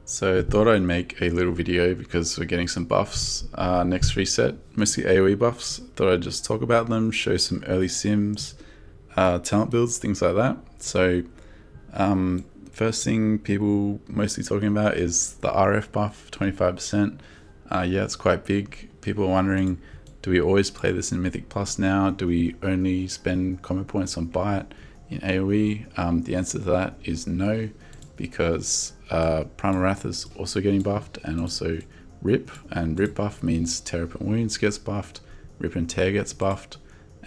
So thought I'd make a little video because we're getting some buffs next reset, mostly AoE buffs. Thought I'd just talk about them, show some early sims, talent builds, things like that. So first thing people mostly talking about is the RF buff, 25%. Yeah, it's quite big. People are wondering, do we always play this in Mythic Plus now? Do we only spend combat points on Bite in AoE? The answer to that is no, because Primal Wrath is also getting buffed, and also Rip, and Rip buff means Tear Open Wounds gets buffed, Rip and Tear gets buffed,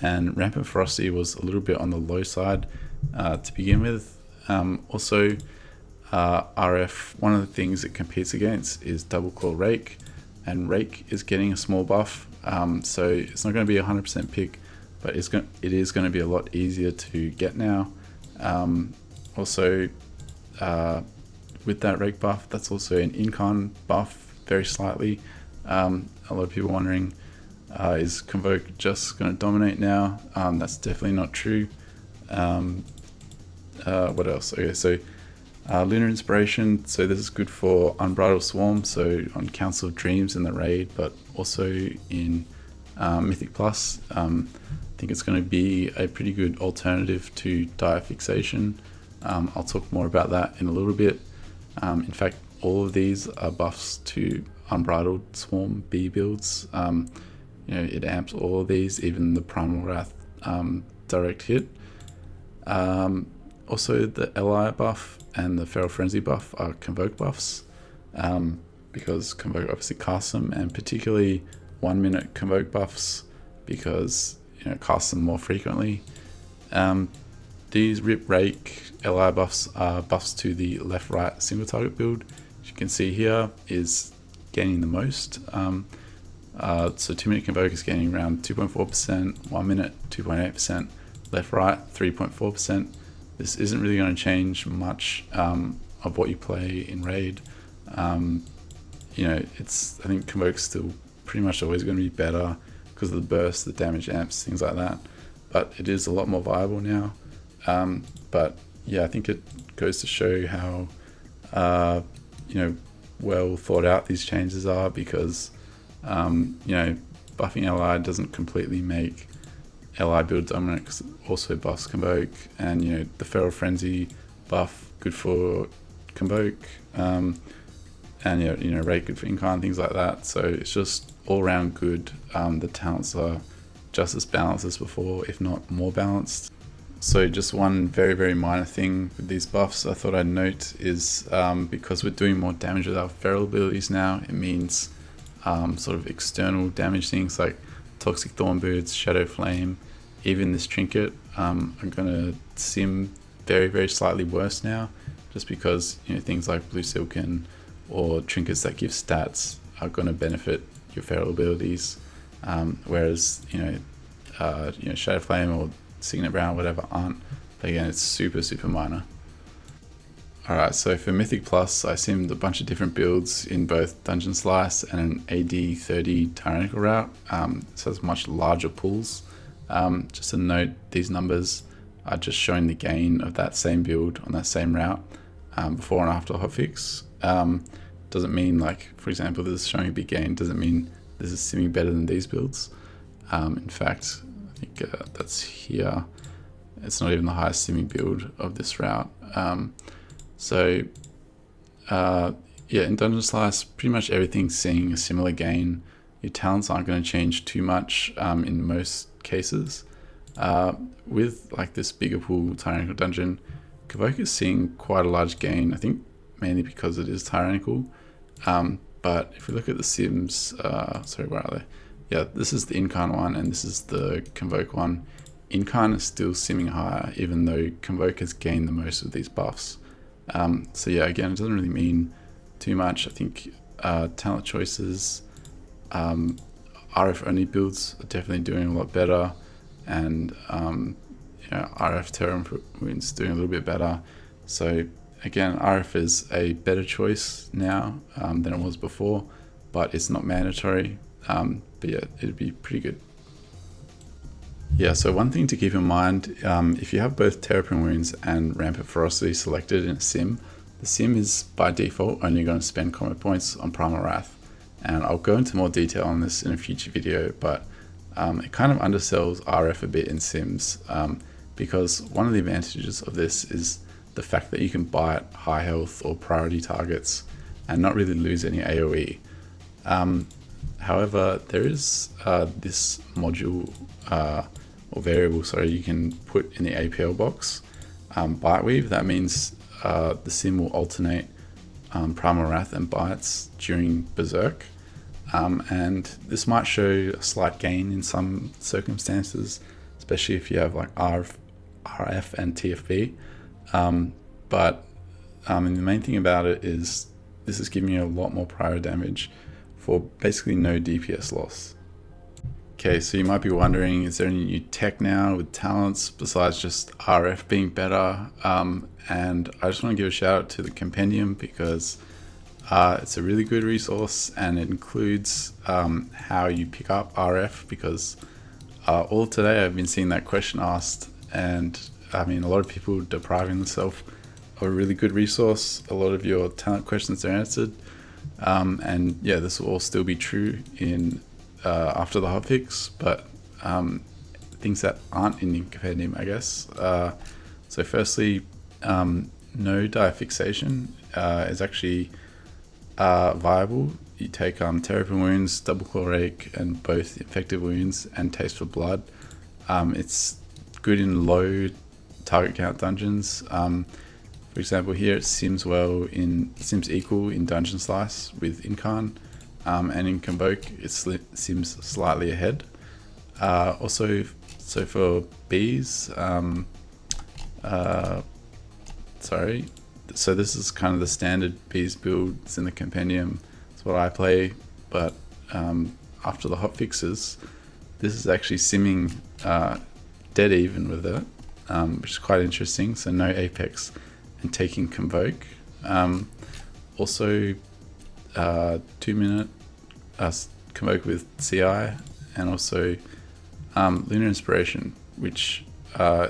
and Rampant Ferocity was a little bit on the low side to begin with. Also, RF, one of the things it competes against is Double Claw Rake, and Rake is getting a small buff, so it's not going to be a 100% pick, but it is going to be a lot easier to get now. Also, with that Rake buff, that's also an Incon buff, very slightly. A lot of people wondering, is Convoke just going to dominate now? That's definitely not true. What else? Okay, so Lunar Inspiration, so this is good for Unbridled Swarm, so on Council of Dreams in the raid, but also in Mythic Plus. I think it's going to be a pretty good alternative to Dire Fixation. I'll talk more about that in a little bit. In fact, all of these are buffs to Unbridled Swarm B builds. It amps all of these, even the Primal Wrath direct hit. Also, the Ally buff and the Feral Frenzy buff are Convoke buffs, because Convoke obviously casts them, and particularly 1 minute Convoke buffs, because casts them more frequently. These Rip, Rake, Ally buffs are buffs to the left-right single target build, which you can see here is gaining the most. So 2 minute Convoke is gaining around 2.4%, 1 minute 2.8%, left-right 3.4%. This isn't really going to change much of what you play in raid. I think Convoke's still pretty much always going to be better because of the burst, the damage amps, things like that. But it is a lot more viable now. But yeah, I think it goes to show how well thought out these changes are, because buffing Ally doesn't completely make Ally build dominant, because it also buffs Convoke, and the Feral Frenzy buff good for Convoke, and Rake good for Incon, things like that. So it's just all around good. The talents are just as balanced as before, if not more balanced. So just one very, very minor thing with these buffs I thought I'd note is because we're doing more damage with our feral abilities now, it means sort of external damage things like Toxic Thorn Boots, Shadow Flame, even this trinket are going to sim very, very slightly worse now, just because things like Blue Silken or trinkets that give stats are going to benefit your feral abilities, whereas Shadow Flame or Signet Brown, whatever, aren't. But again, it's super, super minor. Alright, so for Mythic Plus, I simmed a bunch of different builds in both Dungeon Slice and an AD 30 Tyrannical route. So it's much larger pools. Just to note, these numbers are just showing the gain of that same build on that same route before and after hotfix. Doesn't mean, like, for example, this is showing a big gain, doesn't mean this is simming better than these builds. In fact, I think that's here. It's not even the highest simming build of this route. Yeah, in Dungeon Slice, pretty much everything's seeing a similar gain. Your talents aren't going to change too much in most cases. With like this bigger pool Tyrannical Dungeon, Convoke is seeing quite a large gain, I think mainly because it is Tyrannical. But if we look at the sims, sorry, where are they? Yeah, this is the Incon one and this is the Convoke one. Incon is still simming higher, even though Convoke has gained the most of these buffs. So yeah, again, it doesn't really mean too much. I think talent choices, RF only builds are definitely doing a lot better, and RF Terra Wounds doing a little bit better. So again, RF is a better choice now than it was before, but it's not mandatory. But yeah, it'd be pretty good. Yeah, so one thing to keep in mind, if you have both Tear Open Wounds and Rampant Ferocity selected in a sim, the the sim is by default only going to spend combo points on Primal Wrath, and I'll go into more detail on this in a future video, but it kind of undersells RF a bit in sims, because one of the advantages of this is the fact that you can buy at high health or priority targets and not really lose any AoE. However, there is this module or variable, sorry, you can put in the APL box, Biteweave. That means the sim will alternate Primal Wrath and bites during Berserk, and this might show a slight gain in some circumstances, especially if you have like RF and TFB. But the main thing about it is this is giving you a lot more prior damage for basically no DPS loss. Okay, so you might be wondering, is there any new tech now with talents besides just RF being better? And I just want to give a shout out to the compendium, because it's a really good resource, and it includes how you pick up RF, because all today I've been seeing that question asked, and I mean, a lot of people depriving themselves of a really good resource. A lot of your talent questions are answered, and yeah, this will all still be true in after the hotfix, but things that aren't in the compendium, I guess. So firstly, no die fixation is actually viable. You take Terrapin Wounds, Double Claw Rake, and both Infected Wounds and Taste for Blood. It's good in low target count dungeons. For example, here it sims equal in Dungeon Slice with Incarn, and in Convoke it sims slightly ahead. Also, so for bees, so this is kind of the standard bees builds in the compendium. It's what I play, but after the hotfixes, this is actually simming dead even with it, which is quite interesting. So no Apex and taking Convoke. Also 2 minute Convoke with CI, and also Lunar Inspiration, which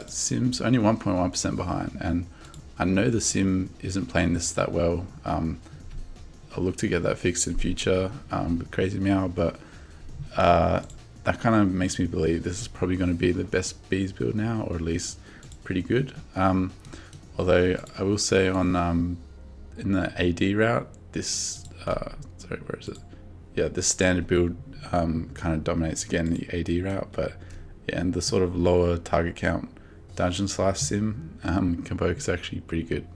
sim's only 1.1% behind, and I know the sim isn't playing this that well. I'll look to get that fixed in future with Crazy Meow, but that kind of makes me believe this is probably going to be the best bees build now, or at least pretty good. Although I will say on in the AD route, this sorry, where is it? Yeah, this standard build kind of dominates again the AD route, but yeah, and the sort of lower target count Dungeon Slice sim, Convoke is actually pretty good.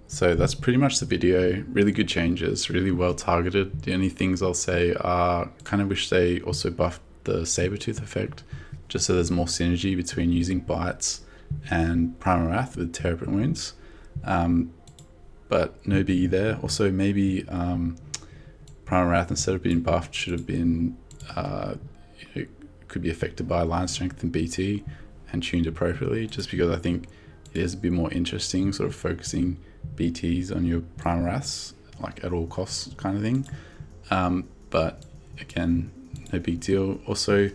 So that's pretty much the video. Really good changes, really well targeted. The only things I'll say are, kind of wish they also buffed the Sabertooth effect, just so there's more synergy between using bites and Primal Wrath with Terrapin Wounds. But no biggie there. Also, maybe Primal Wrath, instead of being buffed, should have been could be affected by line strength and BT and tuned appropriately, just because I think it is a bit more interesting, sort of focusing BTs on your Primal Wraths, like at all costs kind of thing. But again, no big deal. Also,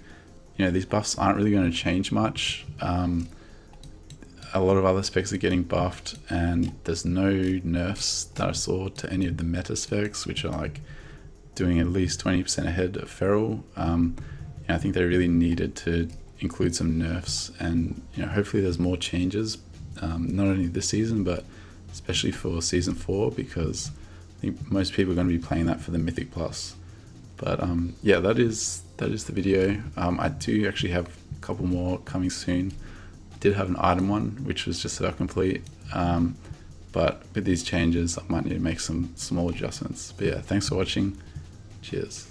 these buffs aren't really going to change much. A lot of other specs are getting buffed, and there's no nerfs that I saw to any of the meta specs, which are like doing at least 20% ahead of Feral. I think they really needed to include some nerfs, and hopefully there's more changes, not only this season, but especially for season 4, because I think most people are going to be playing that for the Mythic Plus. But yeah, that is the video. I do actually have a couple more coming soon. I did have an item one, which was just about complete, but with these changes I might need to make some small adjustments. But yeah, thanks for watching. Cheers.